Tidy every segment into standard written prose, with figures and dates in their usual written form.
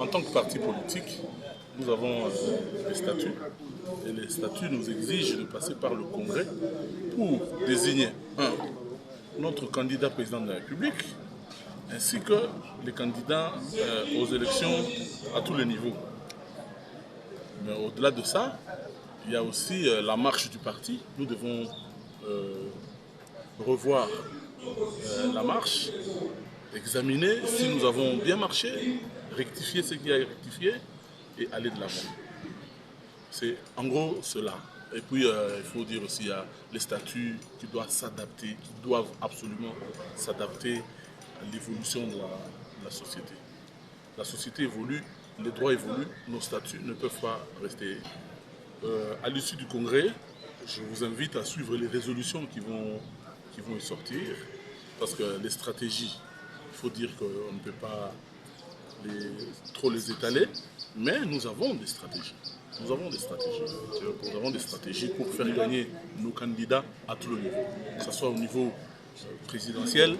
En tant que parti politique, nous avons des statuts et les statuts nous exigent de passer par le Congrès pour désigner notre candidat président de la République ainsi que les candidats aux élections à tous les niveaux. Mais au-delà de ça, il y a aussi la marche du parti. Nous devons revoir la marche, examiner si nous avons bien marché, rectifier ce qui a rectifié et aller de l'avant. C'est en gros cela. Et puis il faut dire aussi, il y a les statuts qui doivent s'adapter, qui doivent absolument s'adapter à l'évolution de la société. La société évolue, les droits évoluent, nos statuts ne peuvent pas rester. À l'issue du congrès, je vous invite à suivre les résolutions qui vont y sortir, parce que les stratégies, il faut dire qu'on ne peut pas trop les étaler, mais nous avons des stratégies. Nous avons des stratégies pour faire gagner nos candidats à tous les niveaux, que ce soit au niveau présidentiel,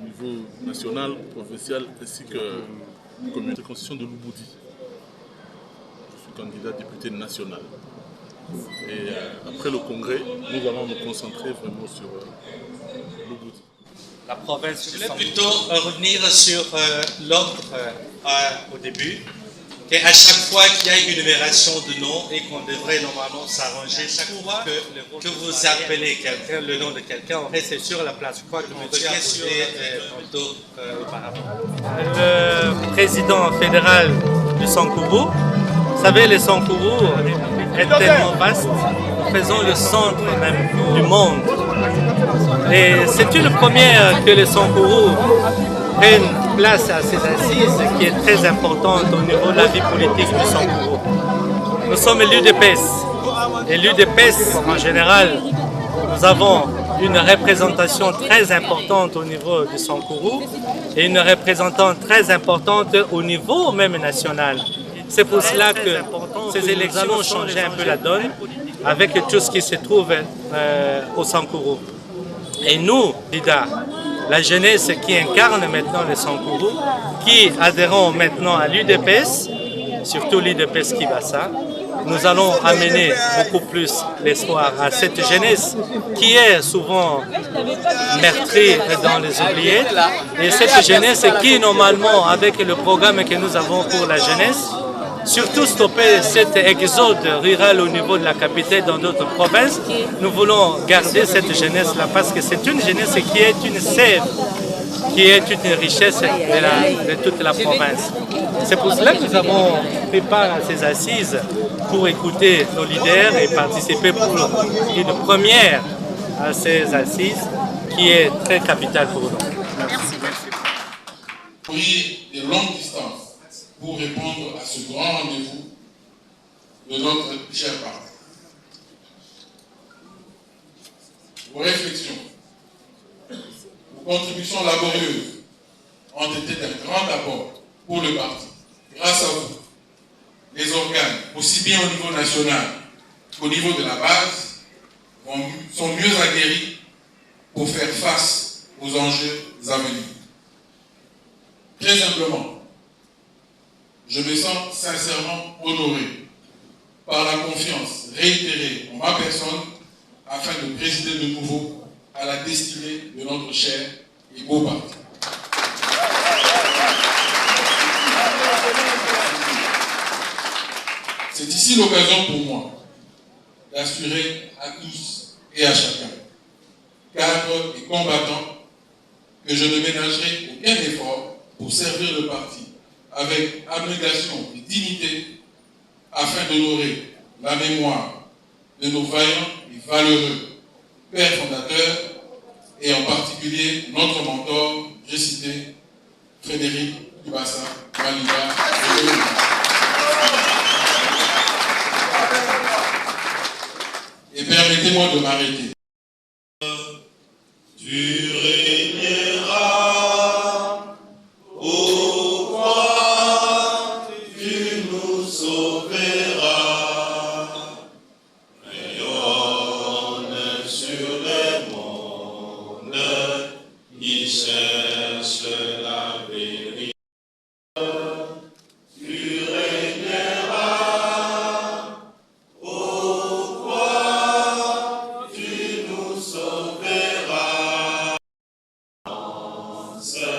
au niveau national, provincial, ainsi que la communauté de constitution de l'Ubudi. Je suis candidat député national. Et après le congrès, nous allons nous concentrer vraiment sur l'Ubudi. La province. Je voulais plutôt revenir sur l'ordre au début, qu'à chaque fois qu'il y a une numération de noms et qu'on devrait normalement s'arranger, chaque fois que vous appelez quelqu'un, le nom de quelqu'un, on reste sur la place. Je crois que le monsieur a posé tantôt auparavant. Le président fédéral du Sankourou, vous savez, le Sankourou est tellement vaste, nous faisons le centre même du monde. Et c'est une première que le Sankourou prenne place à ces assises qui est très importante au niveau de la vie politique du Sankourou. Nous sommes l'UDPS. Et l'UDPS, en général, nous avons une représentation très importante au niveau du Sankourou et une représentation très importante au niveau même national. C'est pour cela que ces élections ont changé un peu la donne avec tout ce qui se trouve au Sankourou. Et nous, Dida, la jeunesse qui incarne maintenant le Sankourou, qui adhérons maintenant à l'UDPS, surtout l'UDPS Kibasa, nous allons amener beaucoup plus l'espoir à cette jeunesse qui est souvent meurtrie dans les oubliés. Et cette jeunesse qui, normalement, avec le programme que nous avons pour la jeunesse, surtout stopper cet exode rural au niveau de la capitale dans d'autres provinces. Nous voulons garder cette jeunesse-là parce que c'est une jeunesse qui est une sève, qui est une richesse de toute la province. C'est pour cela que nous avons pris part à ces assises pour écouter nos leaders et participer pour une première à ces assises qui est très capitale pour nous. Merci. Oui, de longues distances pour répondre à ce grand rendez-vous de notre cher parti. Vos réflexions, vos contributions laborieuses ont été d'un grand apport pour le parti. Grâce à vous, les organes, aussi bien au niveau national qu'au niveau de la base, sont mieux aguerris pour faire face aux enjeux à venir. Très humblement, je me sens sincèrement honoré par la confiance réitérée en ma personne afin de présider de nouveau à la destinée de notre cher et beau parti. C'est ici l'occasion pour moi d'assurer à tous et à chacun, cadres et combattants, que je ne ménagerai aucun effort pour servir le parti avec abnégation et dignité afin d'honorer la mémoire de nos vaillants et valeureux pères fondateurs et en particulier notre mentor, j'ai cité Frédéric Kibasa Malinga. Et permettez-moi de m'arrêter. Tu régneras au roi, tu nous sauveras. Rayonne sur les mondes, qui cherchent la vérité. Tu grâce.